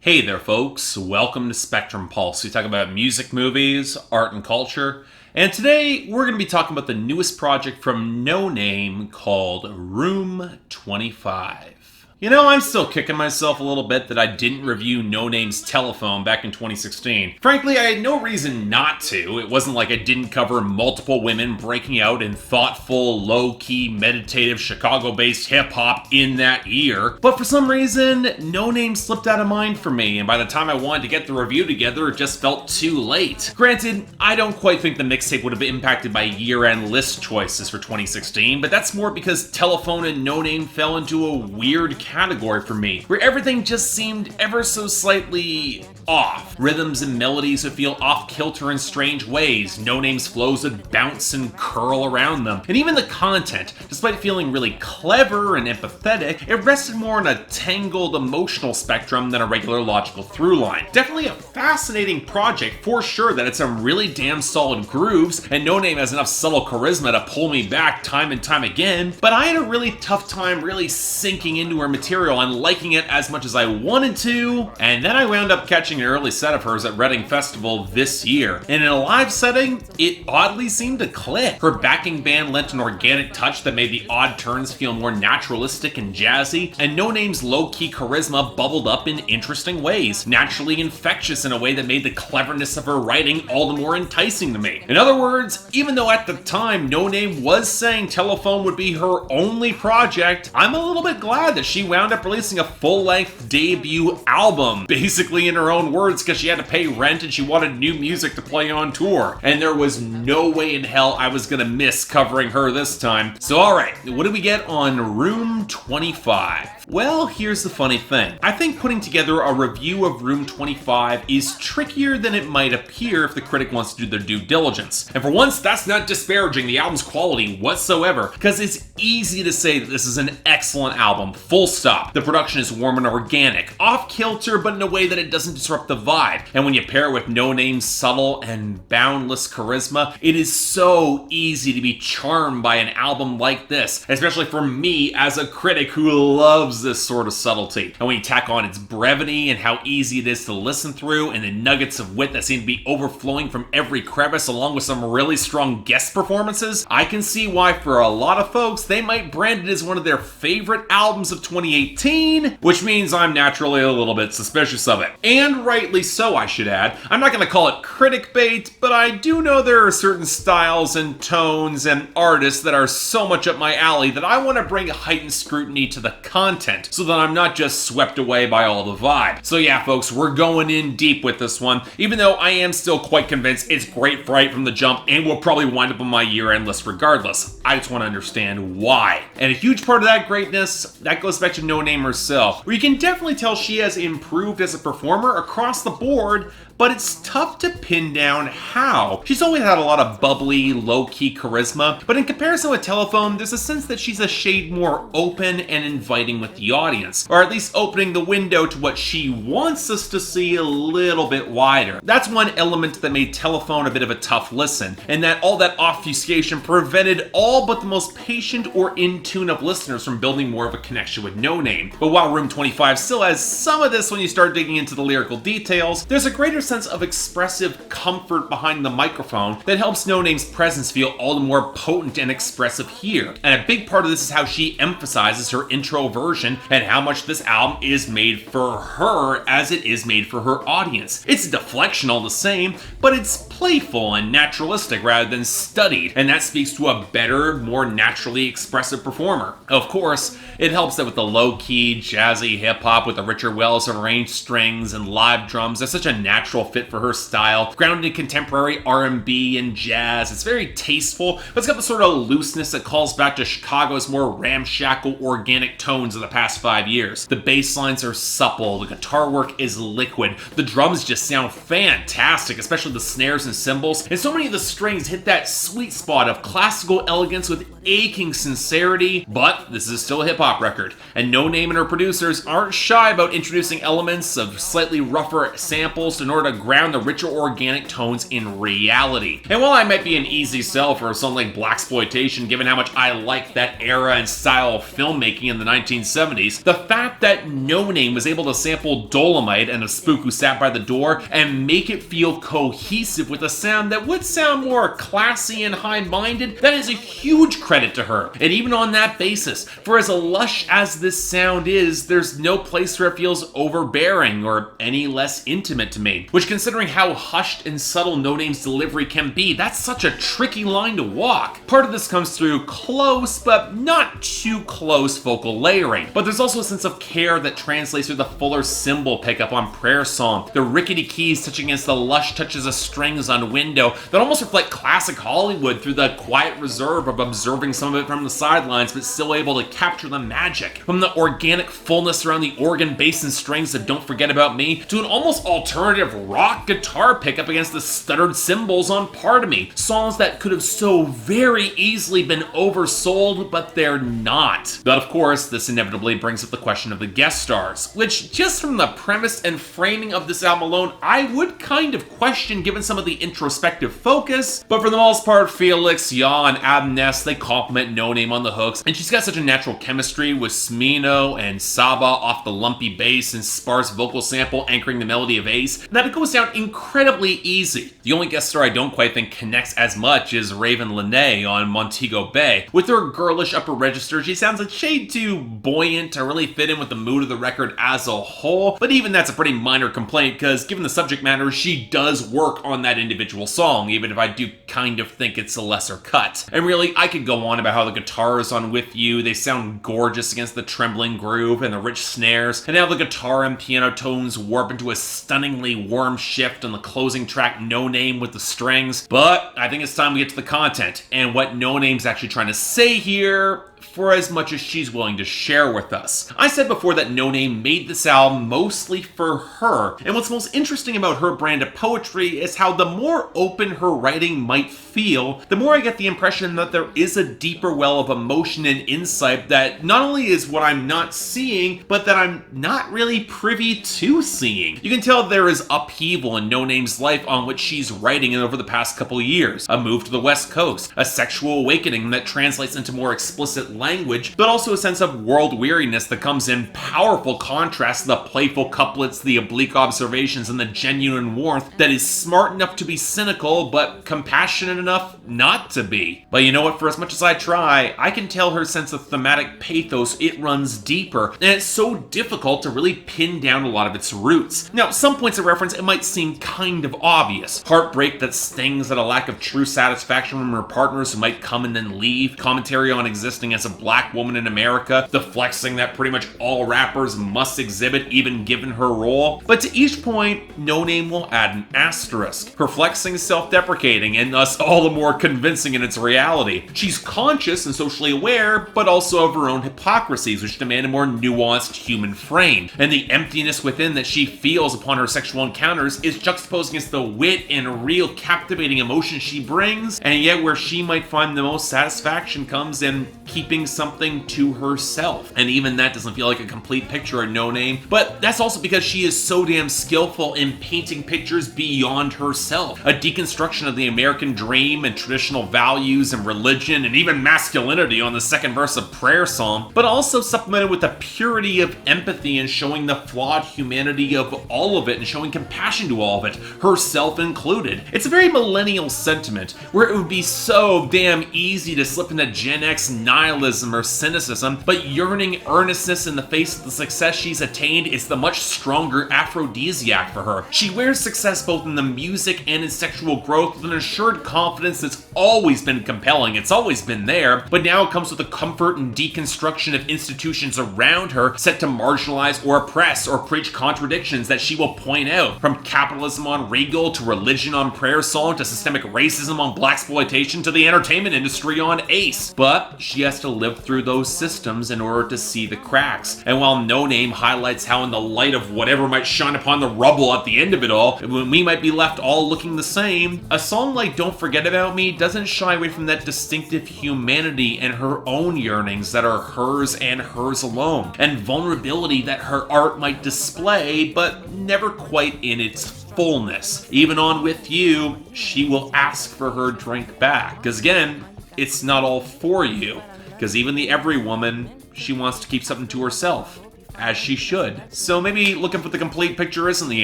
Hey there, folks. Welcome to Spectrum Pulse. We talk about music, movies, art, and culture. And today, we're going to be talking about the newest project from Noname called Room 25. You know, I'm still kicking myself a little bit that I didn't review Noname's Telephone back in 2016. Frankly, I had no reason not to. It wasn't like I didn't cover multiple women breaking out in thoughtful, low-key, meditative, Chicago-based hip-hop in that year. But for some reason, Noname slipped out of mind for me, and by the time I wanted to get the review together, it just felt too late. Granted, I don't quite think the mixtape would have been impacted by year-end list choices for 2016, but that's more because Telephone and Noname fell into a weird category for me, where everything just seemed ever so slightly off. Rhythms and melodies would feel off-kilter in strange ways, Noname's flows would bounce and curl around them, and even the content, despite feeling really clever and empathetic, it rested more on a tangled emotional spectrum than a regular logical through line. Definitely a fascinating project, for sure, that had some really damn solid grooves, and Noname has enough subtle charisma to pull me back time and time again, but I had a really tough time really sinking into her material and liking it as much as I wanted to, and then I wound up catching an early set of hers at Reading Festival this year. And in a live setting, it oddly seemed to click. Her backing band lent an organic touch that made the odd turns feel more naturalistic and jazzy, and Noname's low-key charisma bubbled up in interesting ways, naturally infectious in a way that made the cleverness of her writing all the more enticing to me. In other words, even though at the time Noname was saying Telephone would be her only project, I'm a little bit glad that she wound up releasing a full-length debut album, basically in her own words, because she had to pay rent and she wanted new music to play on tour. And there was no way in hell I was gonna miss covering her this time. So alright, what do we get on Room 25? Well, here's the funny thing. I think putting together a review of Room 25 is trickier than it might appear if the critic wants to do their due diligence. And for once, that's not disparaging the album's quality whatsoever, because it's easy to say that this is an excellent album, full stop. The production is warm and organic, off-kilter, but in a way that it doesn't disrupt the vibe. And when you pair it with Noname's subtle and boundless charisma, it is so easy to be charmed by an album like this, especially for me as a critic who loves this sort of subtlety. And when you tack on its brevity and how easy it is to listen through, and the nuggets of wit that seem to be overflowing from every crevice, along with some really strong guest performances, I can see why for a lot of folks, they might brand it as one of their favorite albums of 2018, which means I'm naturally a little bit suspicious of it. And rightly so, I should add. I'm not going to call it critic bait, but I do know there are certain styles and tones and artists that are so much up my alley that I want to bring heightened scrutiny to the content, so that I'm not just swept away by all the vibe. So yeah, folks, we're going in deep with this one, even though I am still quite convinced it's great right from the jump and will probably wind up on my year-end list regardless. I just want to understand why. And a huge part of that greatness, that goes back to Noname herself, where you can definitely tell she has improved as a performer across the board, but it's tough to pin down how. She's always had a lot of bubbly, low-key charisma, but in comparison with Telephone, there's a sense that she's a shade more open and inviting with the audience, or at least opening the window to what she wants us to see a little bit wider. That's one element that made Telephone a bit of a tough listen, and that all that obfuscation prevented all but the most patient or in tune of listeners from building more of a connection with Noname. But while Room 25 still has some of this when you start digging into the lyrical details, there's a greater sense of expressive comfort behind the microphone that helps Noname's presence feel all the more potent and expressive here. And a big part of this is how she emphasizes her intro version and how much this album is made for her as it is made for her audience. It's a deflection all the same, but it's playful and naturalistic rather than studied, and that speaks to a better, more naturally expressive performer. Of course, it helps that with the low-key, jazzy hip-hop with the richer wells of arranged strings and live drums, there's such a natural fit for her style, grounded in contemporary R&B and jazz. It's very tasteful, but it's got the sort of looseness that calls back to Chicago's more ramshackle, organic tones of the past 5 years. The bass lines are supple, the guitar work is liquid, the drums just sound fantastic, especially the snares and cymbals, and so many of the strings hit that sweet spot of classical elegance with aching sincerity, but this is still a hip-hop record, and Noname and her producers aren't shy about introducing elements of slightly rougher samples in order to ground the richer organic tones in reality. And while I might be an easy sell for something like Blaxploitation, given how much I like that era and style of filmmaking in the 1970s, 1970s, the fact that Noname was able to sample Dolomite and A Spook Who Sat by the Door and make it feel cohesive with a sound that would sound more classy and high-minded, that is a huge credit to her. And even on that basis, for as lush as this sound is, there's no place where it feels overbearing or any less intimate to me. Which, considering how hushed and subtle Noname's delivery can be, that's such a tricky line to walk. Part of this comes through close, but not too close vocal layering. But there's also a sense of care that translates through the fuller cymbal pickup on Prayer Song, the rickety keys touching against the lush touches of strings on Window that almost reflect classic Hollywood through the quiet reserve of observing some of it from the sidelines, but still able to capture the magic. From the organic fullness around the organ, bass, and strings of Don't Forget About Me, to an almost alternative rock guitar pickup against the stuttered cymbals on Part of Me. Songs that could have so very easily been oversold, but they're not. But of course, this inevitably brings up the question of the guest stars, which just from the premise and framing of this album alone, I would kind of question given some of the introspective focus, but for the most part, Phoelix, Yaw, and Ness, they complement Noname on the hooks, and she's got such a natural chemistry with Smino and Saba off the lumpy bass and sparse vocal sample anchoring the melody of Ace, that it goes down incredibly easy. The only guest star I don't quite think connects as much is Raven Lene on Montego Bay. With her girlish upper register, she sounds a shade too buoyant to really fit in with the mood of the record as a whole, but even that's a pretty minor complaint because given the subject matter, she does work on that individual song, even if I do kind of think it's a lesser cut. And really, I could go on about how the guitars on With You, they sound gorgeous against the trembling groove and the rich snares, and how the guitar and piano tones warp into a stunningly warm shift on the closing track Noname with the strings. But I think it's time we get to the content and what Noname's actually trying to say here, for as much as she's willing to share with us. I said before that Noname made this album mostly for her, and what's most interesting about her brand of poetry is how the more open her writing might feel, the more I get the impression that there is a deeper well of emotion and insight that not only is what I'm not seeing, but that I'm not really privy to seeing. You can tell there is upheaval in Noname's life on which she's writing over the past couple years. A move to the West Coast, a sexual awakening that translates into more explicit language, but also a sense of world weariness that comes in powerful contrast to the playful couplets, the oblique observations, and the genuine warmth that is smart enough to be cynical, but compassionate enough not to be. But you know what, for as much as I try, I can tell her sense of thematic pathos, it runs deeper, and it's so difficult to really pin down a lot of its roots. Now, some points of reference, it might seem kind of obvious. Heartbreak that stings at a lack of true satisfaction from her partners who might come and then leave, commentary on existing as a black woman in America, the flexing that pretty much all rappers must exhibit even given her role. But to each point, Noname will add an asterisk. Her flexing is self-deprecating and thus all the more convincing in its reality. She's conscious and socially aware, but also of her own hypocrisies, which demand a more nuanced human frame. And the emptiness within that she feels upon her sexual encounters is juxtaposed against the wit and real captivating emotion she brings, and yet where she might find the most satisfaction comes in keeping something to herself. And even that doesn't feel like a complete picture of Noname, but that's also because she is so damn skillful in painting pictures beyond herself. A deconstruction of the American dream and traditional values and religion and even masculinity on the second verse of Prayer Song, but also supplemented with a purity of empathy and showing the flawed humanity of all of it and showing compassion to all of it, herself included. It's a very millennial sentiment where it would be so damn easy to slip into Gen X nihilism or cynicism, but yearning earnestness in the face of the success she's attained is the much stronger aphrodisiac for her. She wears success both in the music and in sexual growth with an assured confidence that's always been compelling. It's always been there, but now it comes with the comfort and deconstruction of institutions around her set to marginalize or oppress or preach contradictions that she will point out, from capitalism on Regal to religion on Prayer Song to systemic racism on Blaxploitation to the entertainment industry on Ace. But she has to live through those systems in order to see the cracks. And while Noname highlights how in the light of whatever might shine upon the rubble at the end of it all, when we might be left all looking the same, a song like Don't Forget About Me doesn't shy away from that distinctive humanity and her own yearnings that are hers and hers alone, and vulnerability that her art might display, but never quite in its fullness. Even on With You, she will ask for her drink back. Because again, it's not all for you. Because even the every woman, she wants to keep something to herself. As she should. So maybe looking for the complete picture isn't the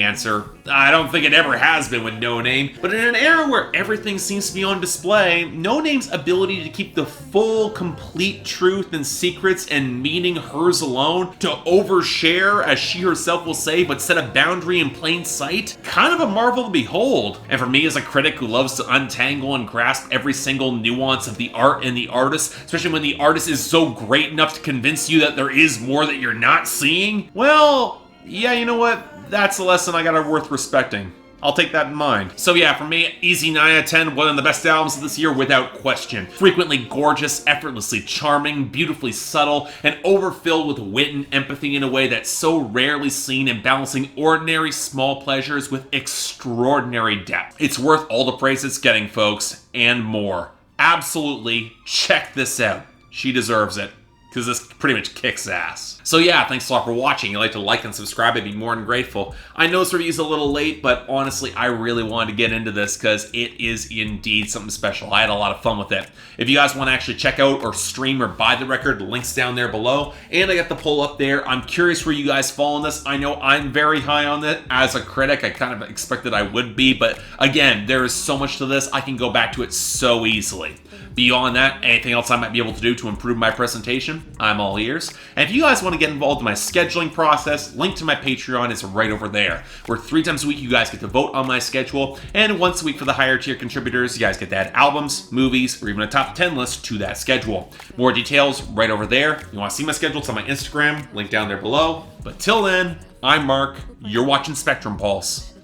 answer. I don't think it ever has been with Noname, but in an era where everything seems to be on display, Noname's ability to keep the full, complete truth and secrets and meaning hers alone, to overshare, as she herself will say, but set a boundary in plain sight, kind of a marvel to behold. And for me as a critic who loves to untangle and grasp every single nuance of the art and the artist, especially when the artist is so great enough to convince you that there is more that you're not seeing, well, yeah, you know what? That's a lesson I got worth respecting. I'll take that in mind. So yeah, for me, easy 9 out of 10, one of the best albums of this year without question. Frequently gorgeous, effortlessly charming, beautifully subtle, and overfilled with wit and empathy in a way that's so rarely seen, in balancing ordinary small pleasures with extraordinary depth. It's worth all the praise it's getting, folks, and more. Absolutely, check this out. She deserves it, because this pretty much kicks ass. So yeah, thanks a lot for watching. If you'd like to like and subscribe, I'd be more than grateful. I know this review's a little late, but honestly, I really wanted to get into this because it is indeed something special. I had a lot of fun with it. If you guys want to actually check out or stream or buy the record, links down there below. And I got the poll up there. I'm curious where you guys fall on this. I know I'm very high on it. As a critic, I kind of expected I would be, but again, there is so much to this. I can go back to it so easily. Beyond that, anything else I might be able to do to improve my presentation, I'm all ears. And if you guys want to get involved in my scheduling process, link to my Patreon is right over there, where 3 times a week you guys get to vote on my schedule, and once a week for the higher tier contributors, you guys get to add albums, movies, or even a top 10 list to that schedule. More details right over there. If you want to see my schedule, it's on my Instagram, link down there below. But till then, I'm Mark, you're watching Spectrum Pulse,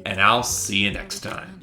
and I'll see you next time.